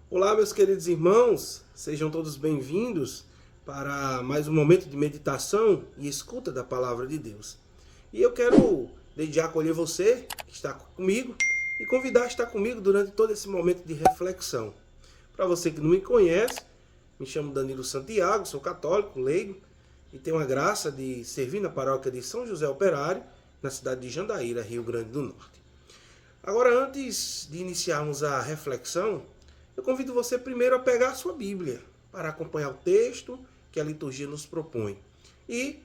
Olá, meus queridos irmãos, sejam todos bem-vindos para mais um momento de meditação e escuta da palavra de Deus. E eu quero desde já acolher você que está comigo e convidar a estar comigo durante todo esse momento de reflexão. Para você que não me conhece, me chamo Danilo Santiago, sou católico, leigo e tenho a graça de servir na paróquia de São José Operário, na cidade de Jandaíra, Rio Grande do Norte. Agora, antes de iniciarmos a reflexão, eu convido você primeiro a pegar a sua Bíblia para acompanhar o texto que a liturgia nos propõe e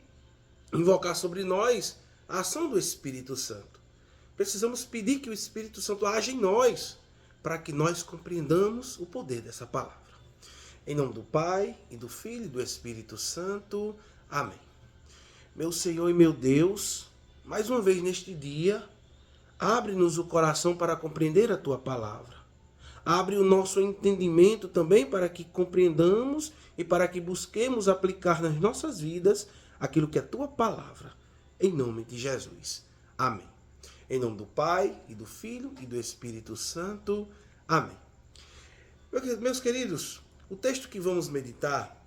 invocar sobre nós a ação do Espírito Santo. Precisamos pedir que o Espírito Santo haja em nós para que nós compreendamos o poder dessa palavra. Em nome do Pai, e do Filho e do Espírito Santo. Amém. Meu Senhor e meu Deus, mais uma vez neste dia, abre-nos o coração para compreender a Tua palavra. Abre o nosso entendimento também para que compreendamos e para que busquemos aplicar nas nossas vidas aquilo que é a Tua palavra. Em nome de Jesus. Amém. Em nome do Pai, e do Filho e do Espírito Santo. Amém. Meus queridos, o texto que vamos meditar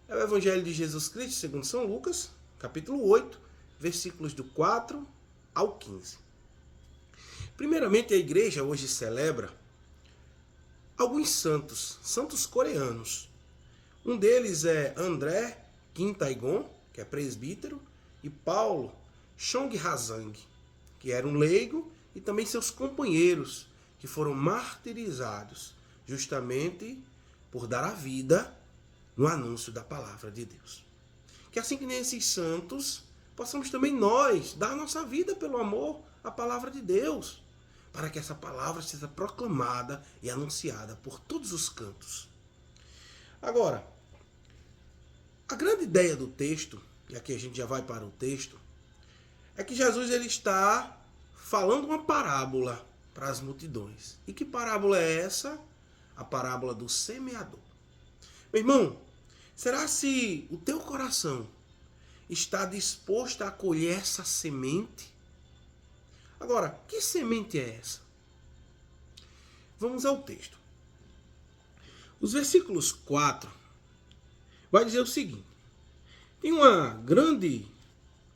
é o Evangelho de Jesus Cristo segundo São Lucas, capítulo 8, versículos do 4 ao 15. Primeiramente, a igreja hoje celebra alguns santos coreanos. Um deles é André Kim Taegon, que é presbítero, e Paulo Chong Hazang, que era um leigo, e também seus companheiros, que foram martirizados justamente por dar a vida no anúncio da palavra de Deus. Que assim que nem esses santos, possamos também nós dar a nossa vida pelo amor à palavra de Deus, para que essa palavra seja proclamada e anunciada por todos os cantos. Agora, a grande ideia do texto, e aqui a gente já vai para o texto, é que Jesus ele está falando uma parábola para as multidões. E que parábola é essa? A parábola do semeador. Meu irmão, será se o teu coração está disposto a acolher essa semente? Agora, que semente é essa? Vamos ao texto. Os versículos 4 vai dizer o seguinte: tem uma grande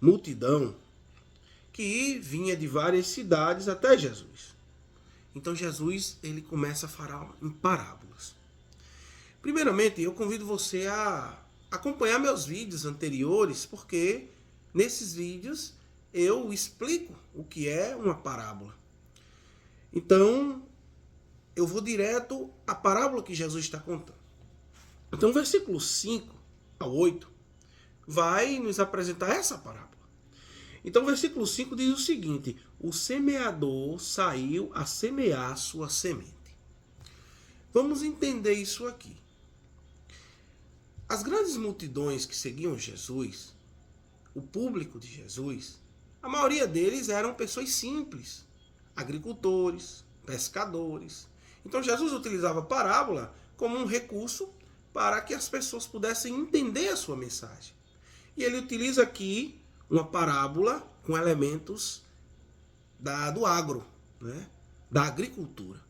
multidão que vinha de várias cidades até Jesus. Então Jesus ele começa a falar em parábolas. Primeiramente, eu convido você a acompanhar meus vídeos anteriores, porque nesses vídeos eu explico o que é uma parábola. Então, eu vou direto à parábola que Jesus está contando. Então, versículo 5 a 8 vai nos apresentar essa parábola. Então, versículo 5 diz o seguinte: o semeador saiu a semear sua semente. Vamos entender isso aqui. As grandes multidões que seguiam Jesus, o público de Jesus, a maioria deles eram pessoas simples, agricultores, pescadores. Então Jesus utilizava a parábola como um recurso para que as pessoas pudessem entender a sua mensagem. E ele utiliza aqui uma parábola com elementos do agro, né? Da agricultura.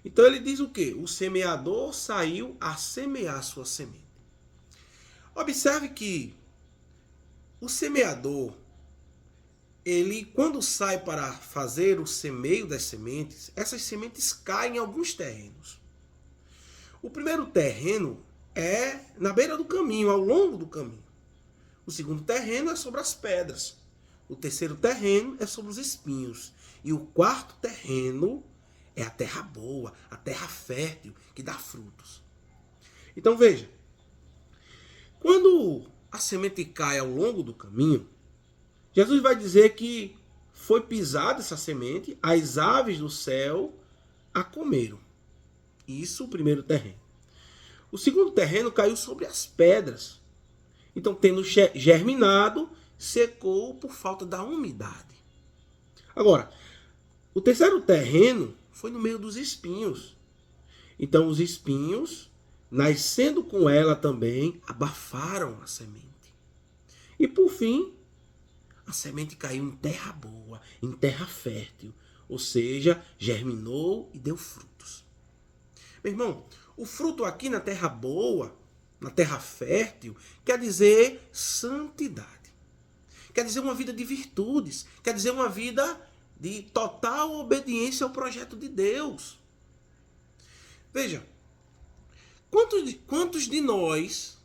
Então ele diz o quê? O semeador saiu a semear sua semente. Observe que o semeador, ele quando sai para fazer o semeio das sementes, essas sementes caem em alguns terrenos. O primeiro terreno é na beira do caminho, ao longo do caminho. O segundo terreno é sobre as pedras. O terceiro terreno é sobre os espinhos. E o quarto terreno é a terra boa, a terra fértil, que dá frutos. Então veja, quando a semente cai ao longo do caminho, Jesus vai dizer que foi pisada essa semente, as aves do céu a comeram. Isso o primeiro terreno. O segundo terreno caiu sobre as pedras. Então, tendo germinado, secou por falta da umidade. Agora, o terceiro terreno foi no meio dos espinhos. Então, os espinhos, nascendo com ela também, abafaram a semente. E por fim, a semente caiu em terra boa, em terra fértil. Ou seja, germinou e deu frutos. Meu irmão, O fruto aqui na terra boa, na terra fértil, quer dizer santidade. Quer dizer uma vida de virtudes. Quer dizer uma vida de total obediência ao projeto de Deus. Veja, quantos de nós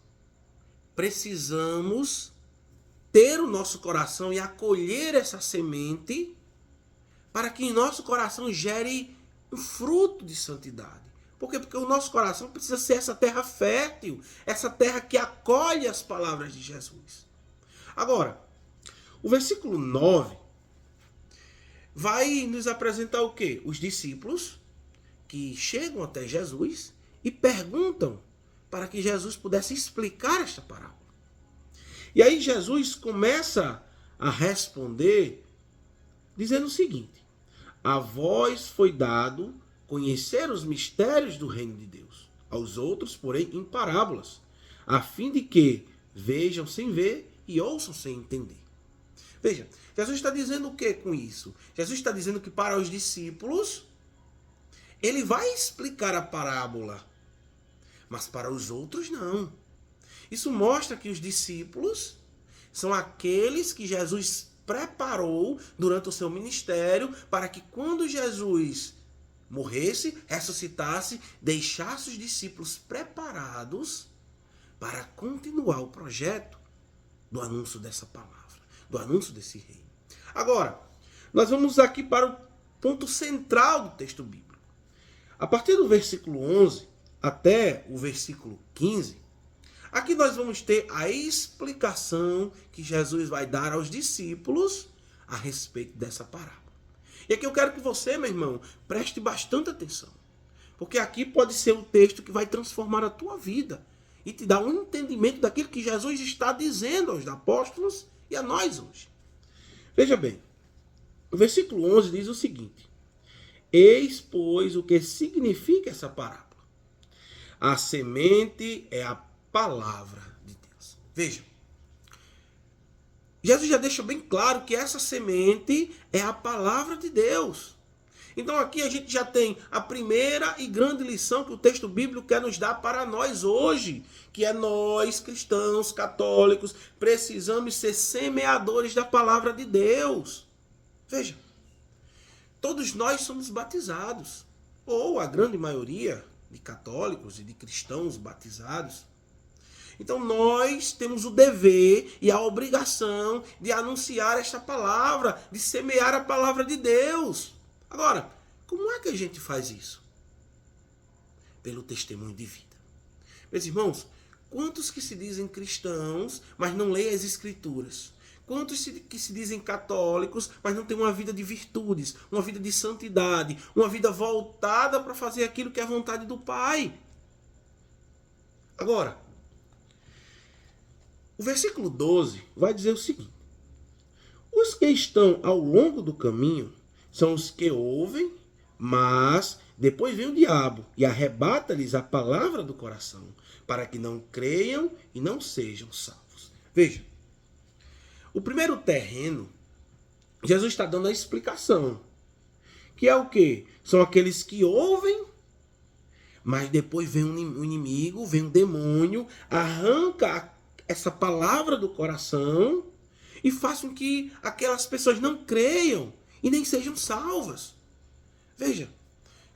precisamos ter o nosso coração e acolher essa semente para que em nosso coração gere um fruto de santidade? Por quê? Porque o nosso coração precisa ser essa terra fértil, essa terra que acolhe as palavras de Jesus. Agora, o versículo 9 vai nos apresentar o quê? Os discípulos que chegam até Jesus e perguntam para que Jesus pudesse explicar esta parábola. E aí Jesus começa a responder dizendo o seguinte: a vós foi dado conhecer os mistérios do reino de Deus, aos outros, porém, em parábolas, a fim de que vejam sem ver e ouçam sem entender. Veja, Jesus está dizendo o que com isso? Jesus está dizendo que para os discípulos, ele vai explicar a parábola, mas para os outros não. Isso mostra que os discípulos são aqueles que Jesus preparou durante o seu ministério para que quando Jesus morresse, ressuscitasse, deixasse os discípulos preparados para continuar o projeto do anúncio dessa palavra, do anúncio desse reino. Agora, nós vamos aqui para o ponto central do texto bíblico. A partir do versículo 11 até o versículo 15, aqui nós vamos ter a explicação que Jesus vai dar aos discípulos a respeito dessa parábola. E aqui eu quero que você, meu irmão, preste bastante atenção. Porque aqui pode ser um texto que vai transformar a tua vida e te dar um entendimento daquilo que Jesus está dizendo aos apóstolos e a nós hoje. Veja bem, o versículo 11 diz o seguinte: eis, pois, o que significa essa parábola. A semente é a palavra de Deus. Veja, Jesus já deixa bem claro que essa semente é a palavra de Deus. Então aqui a gente já tem a primeira e grande lição que o texto bíblico quer nos dar para nós hoje, que é nós, cristãos, católicos, precisamos ser semeadores da palavra de Deus. Veja, todos nós somos batizados, ou a grande maioria de católicos e de cristãos batizados. Então nós temos o dever e a obrigação de anunciar esta palavra, de semear a palavra de Deus. Agora, como é que a gente faz isso? Pelo testemunho de vida. Meus irmãos, quantos que se dizem cristãos, mas não leem as Escrituras? Quantos que se dizem católicos, mas não têm uma vida de virtudes, uma vida de santidade, uma vida voltada para fazer aquilo que é a vontade do Pai? Agora, o versículo 12 vai dizer o seguinte: os que estão ao longo do caminho são os que ouvem, mas depois vem o diabo e arrebata-lhes a palavra do coração, para que não creiam e não sejam salvos. Veja, o primeiro terreno, Jesus está dando a explicação, que é o quê? São aqueles que ouvem, mas depois vem um inimigo, vem um demônio, arranca essa palavra do coração e faz com que aquelas pessoas não creiam e nem sejam salvas. Veja,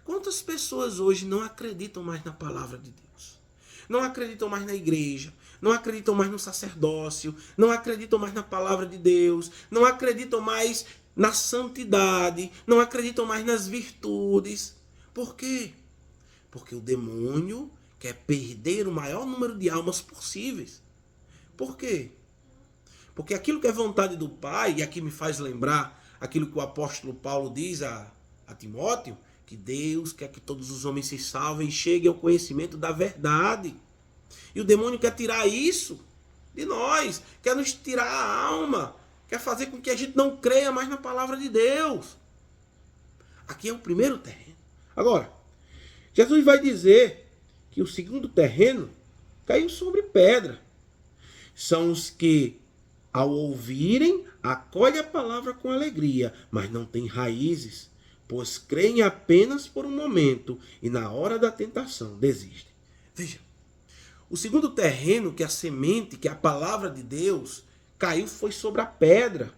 quantas pessoas hoje não acreditam mais na palavra de Deus? Não acreditam mais na igreja, não acreditam mais no sacerdócio, não acreditam mais na palavra de Deus, não acreditam mais na santidade, não acreditam mais nas virtudes. Por quê? Porque o demônio quer perder o maior número de almas possíveis. Por quê? Porque aquilo que é vontade do Pai, e aqui me faz lembrar aquilo que o apóstolo Paulo diz a Timóteo, que Deus quer que todos os homens se salvem e cheguem ao conhecimento da verdade. E o demônio quer tirar isso de nós, quer nos tirar a alma, quer fazer com que a gente não creia mais na palavra de Deus. Aqui é o primeiro terreno. Agora, Jesus vai dizer que o segundo terreno caiu sobre pedra. São os que, ao ouvirem, acolhem a palavra com alegria, mas não têm raízes. pois creem apenas por um momento e na hora da tentação desistem. Veja, o segundo terreno que a semente, que a palavra de Deus, caiu foi sobre a pedra.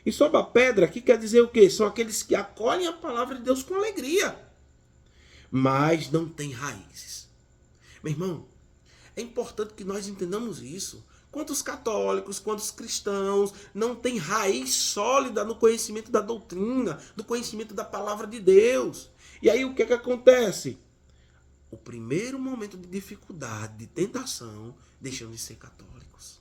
E sobre a pedra aqui quer dizer o quê? São aqueles que acolhem a palavra de Deus com alegria, mas não têm raízes. Meu irmão, é importante que nós entendamos isso. Quantos católicos, quantos cristãos não têm raiz sólida no conhecimento da doutrina, no conhecimento da palavra de Deus? E aí o que acontece? O primeiro momento de dificuldade, de tentação, deixam de ser católicos.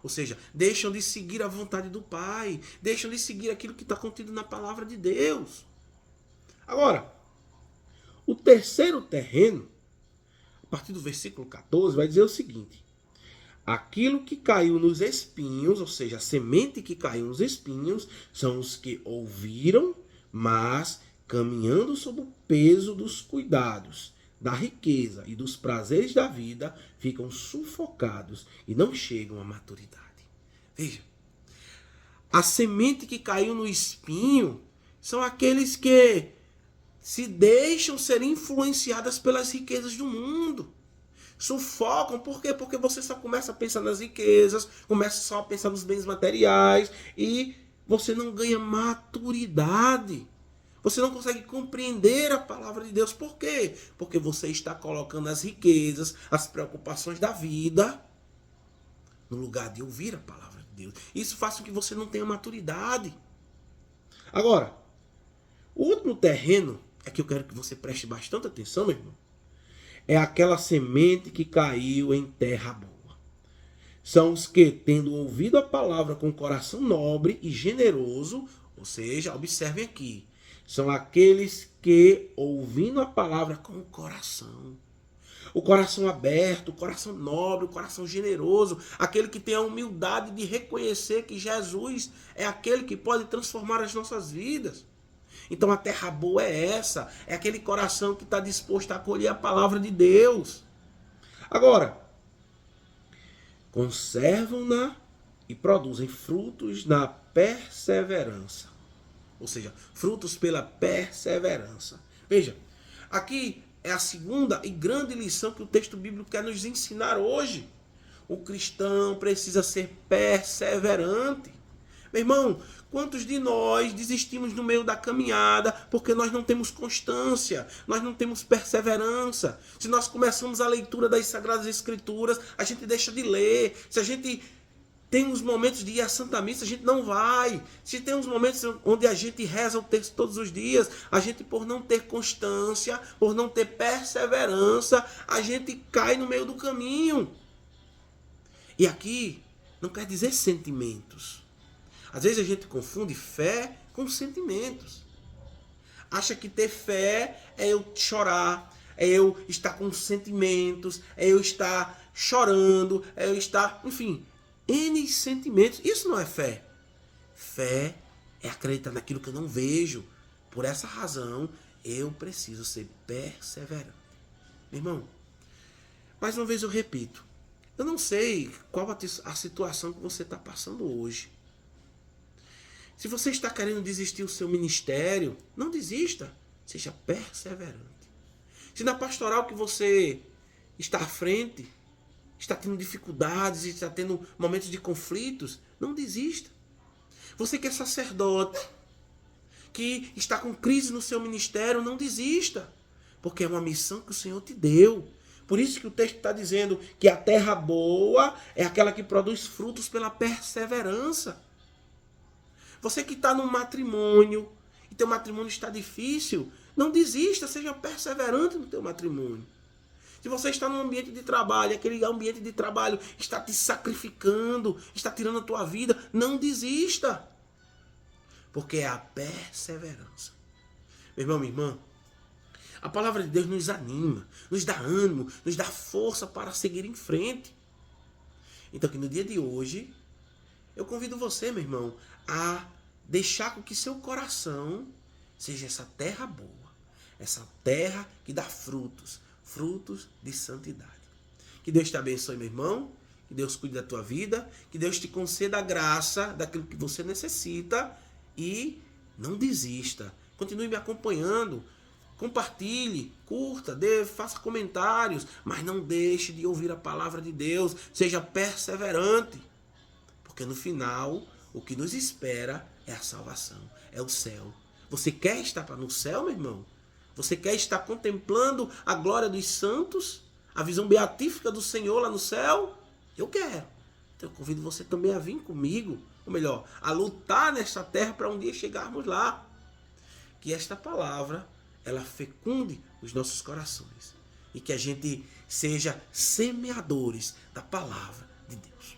Ou seja, deixam de seguir a vontade do Pai, deixam de seguir aquilo que está contido na palavra de Deus. Agora, o terceiro terreno, a partir do versículo 14, vai dizer o seguinte: aquilo que caiu nos espinhos, ou seja, a semente que caiu nos espinhos, são os que ouviram, mas caminhando sob o peso dos cuidados, da riqueza e dos prazeres da vida, ficam sufocados e não chegam à maturidade. Veja, a semente que caiu no espinho são aqueles que se deixam ser influenciadas pelas riquezas do mundo. Sufocam, por quê? Porque você só começa a pensar nas riquezas, começa só a pensar nos bens materiais e você não ganha maturidade. Você não consegue compreender a palavra de Deus. Por quê? Porque você está colocando as riquezas, as preocupações da vida no lugar de ouvir a palavra de Deus. Isso faz com que você não tenha maturidade. Agora, o último terreno é que eu quero que você preste bastante atenção, meu irmão. É aquela semente que caiu em terra boa. São os que, tendo ouvido a palavra com coração nobre e generoso, ou seja, observem aqui, são aqueles que, ouvindo a palavra com o coração aberto, o coração nobre, o coração generoso, aquele que tem a humildade de reconhecer que Jesus é aquele que pode transformar as nossas vidas. Então a terra boa é essa, é aquele coração que está disposto a acolher a palavra de Deus. Agora, conservam-na e produzem frutos na perseverança. Ou seja, frutos pela perseverança. Veja, aqui é a segunda e grande lição que o texto bíblico quer nos ensinar hoje. O cristão precisa ser perseverante. Meu irmão, quantos de nós desistimos no meio da caminhada porque nós não temos constância, nós não temos perseverança? Se nós começamos a leitura das Sagradas Escrituras, a gente deixa de ler. Se a gente tem uns momentos de ir à Santa Missa, a gente não vai. Se tem uns momentos onde a gente reza o texto todos os dias, a gente, por não ter constância, por não ter perseverança, a gente cai no meio do caminho. E aqui não quer dizer sentimentos. Às vezes a gente confunde fé com sentimentos. Acha que ter fé é eu chorar, é eu estar com sentimentos, é eu estar chorando, é eu estar, enfim, N sentimentos. Isso não é fé. Fé é acreditar naquilo que eu não vejo. Por essa razão, eu preciso ser perseverante. Meu irmão, mais uma vez eu repito, eu não sei qual a situação que você está passando hoje. Se você está querendo desistir do seu ministério, não desista. Seja perseverante. Se na pastoral que você está à frente, está tendo dificuldades, está tendo momentos de conflitos, não desista. Você que é sacerdote, que está com crise no seu ministério, não desista. Porque é uma missão que o Senhor te deu. Por isso que o texto está dizendo que a terra boa é aquela que produz frutos pela perseverança. Você que está num matrimônio e teu matrimônio está difícil, não desista, seja perseverante no teu matrimônio. Se você está num ambiente de trabalho, aquele ambiente de trabalho está te sacrificando, está tirando a tua vida, não desista. Porque é a perseverança. Meu irmão, minha irmã, a palavra de Deus nos anima, nos dá ânimo, nos dá força para seguir em frente. Então que no dia de hoje, eu convido você, meu irmão, a deixar com que seu coração seja essa terra boa, essa terra que dá frutos de santidade. Que Deus te abençoe, meu irmão, que Deus cuide da tua vida, que Deus te conceda a graça daquilo que você necessita e não desista. Continue me acompanhando. Compartilhe, curta, faça comentários, mas não deixe de ouvir a palavra de Deus. Seja perseverante, porque no final o que nos espera é a salvação, é o céu. Você quer estar no céu, meu irmão? Você quer estar contemplando a glória dos santos? A visão beatífica do Senhor lá no céu? Eu quero. Então eu convido você também a vir comigo, ou melhor, a lutar nesta terra para um dia chegarmos lá. Que esta palavra ela fecunde os nossos corações e que a gente seja semeadores da palavra de Deus.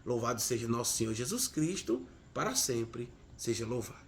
Louvado seja nosso Senhor Jesus Cristo, para sempre seja louvado.